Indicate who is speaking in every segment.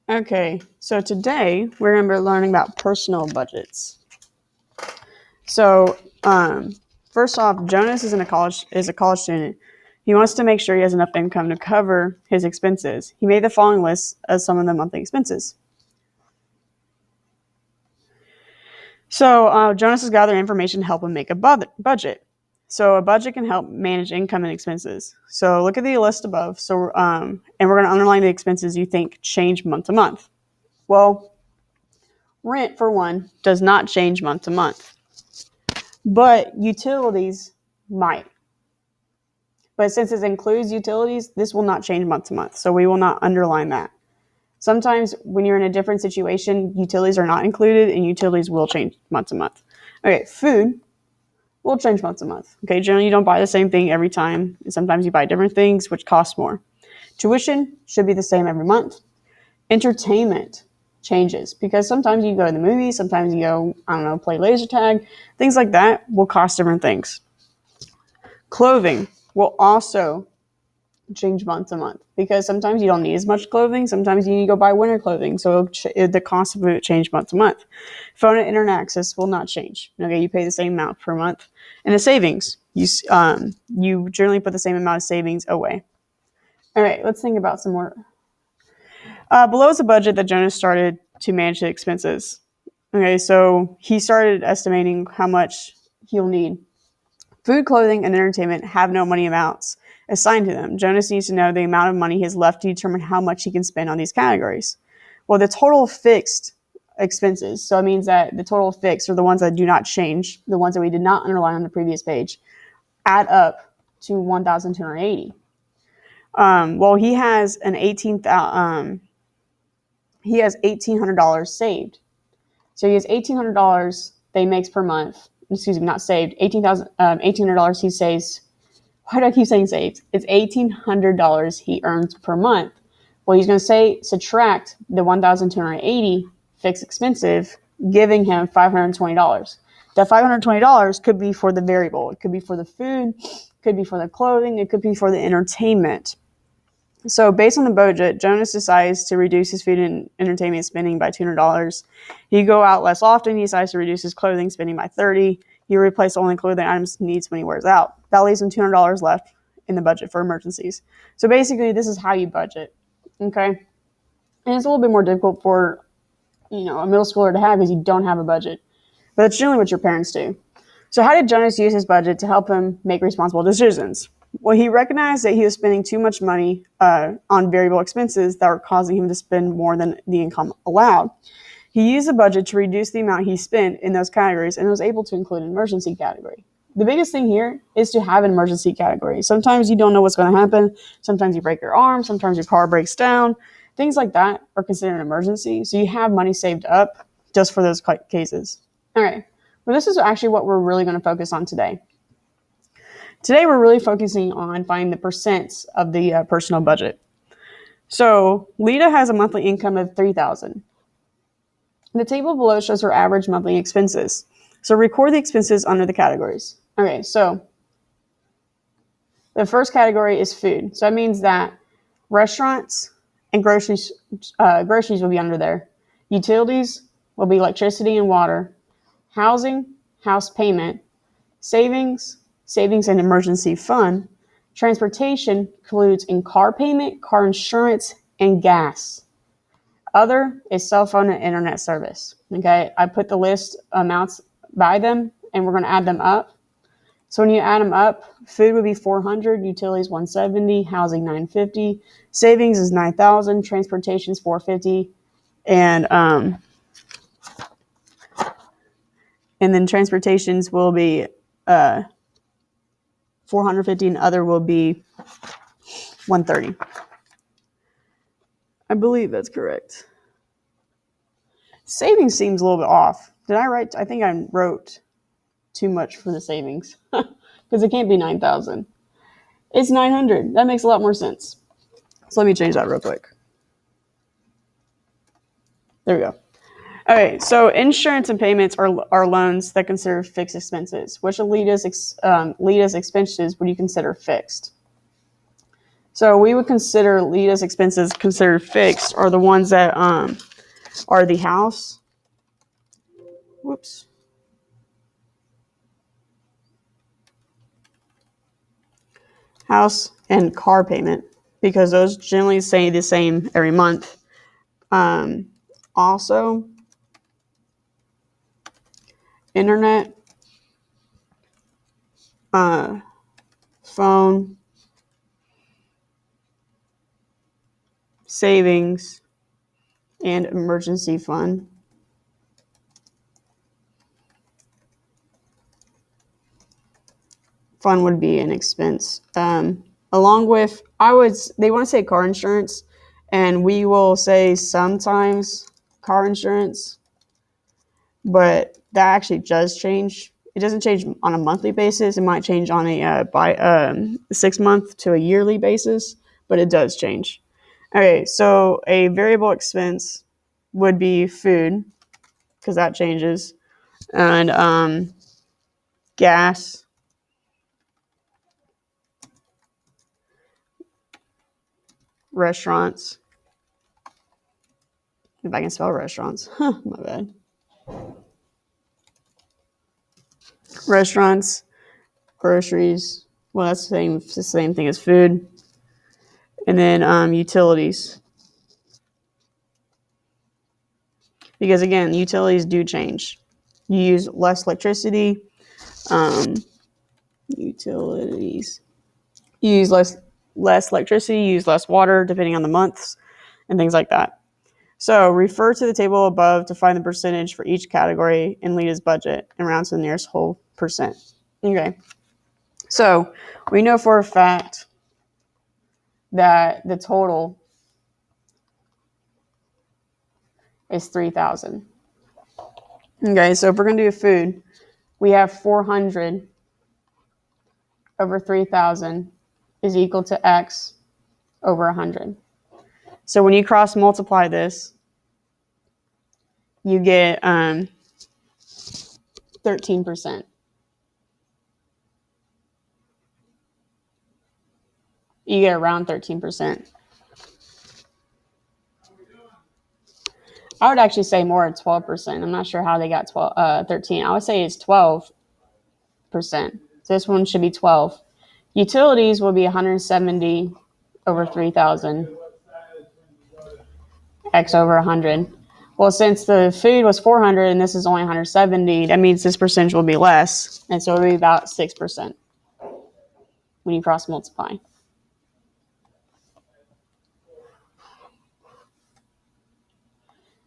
Speaker 1: Okay, so today we're going to be learning about personal budgets. So, first off, Jonas is a college student. He wants to make sure he has enough income to cover his expenses. He made the following list of some of the monthly expenses. So, Jonas has gathered information to help him make a budget. So, a budget can help manage income and expenses. So, look at the list above. And we're going to underline the expenses you think change month to month. Well, rent, for one, does not change month to month, but utilities might. But since it includes utilities, this will not change month to month, so we will not underline that. Sometimes when you're in a different situation, utilities are not included and utilities will change month to month. Okay, food will change month to month. Okay, generally you don't buy the same thing every time. Sometimes you buy different things which cost more. Tuition should be the same every month. Entertainment changes because sometimes you go to the movies, sometimes you go, I don't know, play laser tag. Things like that will cost different things. Clothing will also change month to month because sometimes you don't need as much clothing. Sometimes you need to go buy winter clothing. So the cost of it change month to month. Phone and internet access will not change. Okay, you pay the same amount per month. And the savings, you generally put the same amount of savings away. All right, let's think about some more. Below is a budget that Jonas started to manage the expenses. Okay, so he started estimating how much he'll need. Food, clothing, and entertainment have no money amounts assigned to them. Jonas needs to know the amount of money he has left to determine how much he can spend on these categories. Well, the total fixed expenses, so it means that the total fixed are the ones that do not change, the ones that we did not underline on the previous page, add up to 1,280. Well, he has he has $1,800 saved. So he has $1,800 that he makes per month. Excuse me, not saved. $1,800 he saves. Why do I keep saying saves? It's $1,800 he earns per month. Well, he's going to subtract the 1,280 fixed expensive, giving him $520. That $520 could be for the variable. It could be for the food, could be for the clothing, it could be for the entertainment. So based on the budget, Jonas decides to reduce his food and entertainment spending by $200. He go out less often. He decides to reduce his clothing spending by $30. He replaces only clothing items he needs when he wears out. That leaves him $200 left in the budget for emergencies. So basically, this is how you budget. Okay, and it's a little bit more difficult for a middle schooler to have because you don't have a budget. But that's generally what your parents do. So how did Jonas use his budget to help him make responsible decisions? Well, he recognized that he was spending too much money on variable expenses that were causing him to spend more than the income allowed. He used the budget to reduce the amount he spent in those categories and was able to include an emergency category. The biggest thing here is to have an emergency category. Sometimes you don't know what's going to happen. Sometimes you break your arm. Sometimes your car breaks down. Things like that are considered an emergency. So you have money saved up just for those cases. All right. Well, this is actually what we're really going to focus on today. Today, we're really focusing on finding the percents of the personal budget. So Lita has a monthly income of $3,000. The table below shows her average monthly expenses. So record the expenses under the categories. Okay, so the first category is food. So that means that restaurants and groceries will be under there. Utilities will be electricity and water. Housing, house payment. Savings and emergency fund. Transportation includes in car payment, car insurance, and gas. Other is cell phone and internet service. Okay, I put the list amounts by them, and we're going to add them up. So when you add them up, food would be $400, utilities $170, housing $950, savings is $9,000, transportation is $450, and then transportations will be $450, and other will be $130. I believe that's correct. Savings seems a little bit off. I think I wrote too much for the savings because it can't be 9,000. It's 900. That makes a lot more sense. So let me change that real quick. There we go. All right, so insurance and payments are loans that consider fixed expenses. Which of Lita's expenses would you consider fixed? So we would consider Leda's expenses considered fixed are the ones that are the house. Whoops. House and car payment, because those generally stay the same every month. Also, internet, phone, savings, and emergency fund. Fund would be an expense. Along with, they want to say car insurance, and we will say sometimes car insurance, but that actually does change. It doesn't change on a monthly basis. It might change on a 6 month to a yearly basis, but it does change. Okay, so a variable expense would be food, because that changes, and gas, restaurants. If I can spell restaurants, my bad. Restaurants, groceries. Well, that's the same thing as food. And then utilities. Because again, utilities do change. You use less electricity. Utilities. You use less electricity, you use less water, depending on the months, and things like that. So refer to the table above to find the percentage for each category in Leda's budget and round to the nearest whole percent. Okay. So we know for a fact that the total is 3,000. Okay, so if we're going to do food, we have 400 over 3,000 is equal to X over 100. So when you cross multiply this, you get 13%. You get around 13%. I would actually say more at 12%. I'm not sure how they got 13. I would say it's 12%. So this one should be 12. Utilities will be 170 over 3,000. X over 100. Well, since the food was 400 and this is only 170, that means this percentage will be less. And so it'll be about 6% when you cross multiply.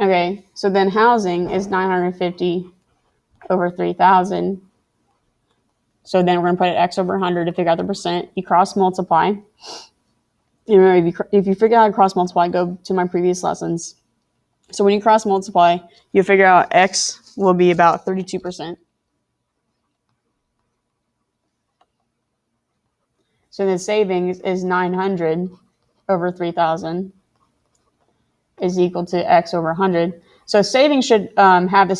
Speaker 1: Okay, so then housing is 950 over 3,000. So then we're going to put it X over 100 to figure out the percent. You cross multiply. And remember, if you figure out how to cross multiply, go to my previous lessons. So when you cross multiply, you figure out X will be about 32%. So the savings is 900 over 3,000 is equal to X over 100. So savings should have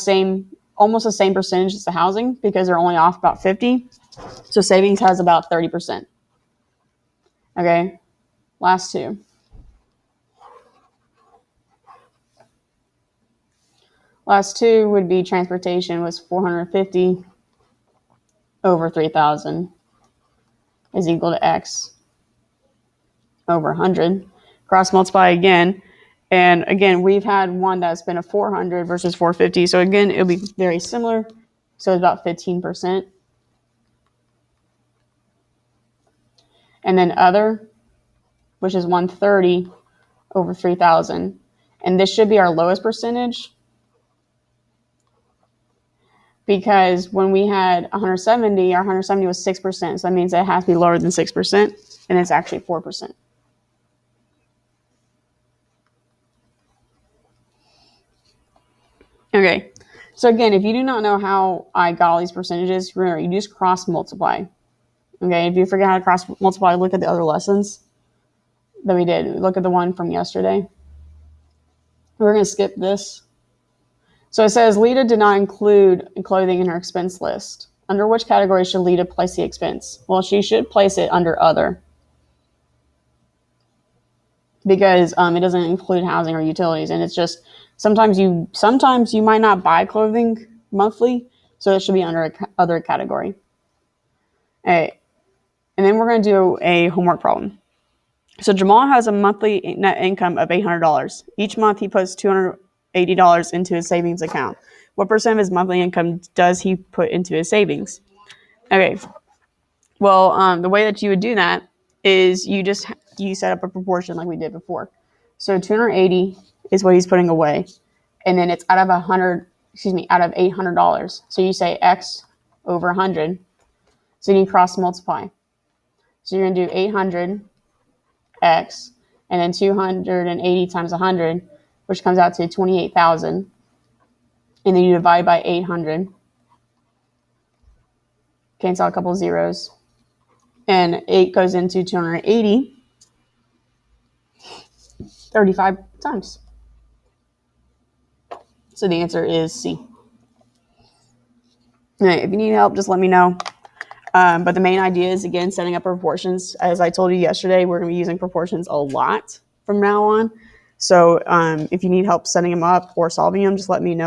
Speaker 1: almost the same percentage as the housing because they're only off about 50. So savings has about 30%. Okay, last two. Last two would be transportation was 450 over 3,000 is equal to X over 100. Cross multiply again. And again, we've had one that's been a 400 versus 450. So again, it'll be very similar. So it's about 15%. And then other, which is 130 over 3,000. And this should be our lowest percentage because when we had 170, our 170 was 6%. So that means it has to be lower than 6%. And it's actually 4%. Okay, so again, if you do not know how I got all these percentages, remember, you just cross multiply. Okay, if you forget how to cross multiply, look at the other lessons that we did. Look at the one from yesterday. We're going to skip this. So it says, Leda did not include clothing in her expense list. Under which category should Leda place the expense? Well, she should place it under other. because it doesn't include housing or utilities, and it's just sometimes you might not buy clothing monthly, so it should be under other category. All right, and then we're going to do a homework problem. So Jamal has a monthly net income of $800. Each month he puts $280 into his savings account. What percent of his monthly income does he put into his savings? Okay. Well, the way that you would do that is you set up a proportion like we did before. So 280 is what he's putting away, and then it's out of $800. So you say X over 100. So you can cross multiply. So you're gonna do 800 X, and then 280 times 100, which comes out to 28,000. And then you divide by 800. Cancel out a couple zeros. And 8 goes into 280 35 times. So the answer is C. All right, if you need help, just let me know. But the main idea is, again, setting up proportions. As I told you yesterday, we're going to be using proportions a lot from now on. So if you need help setting them up or solving them, just let me know.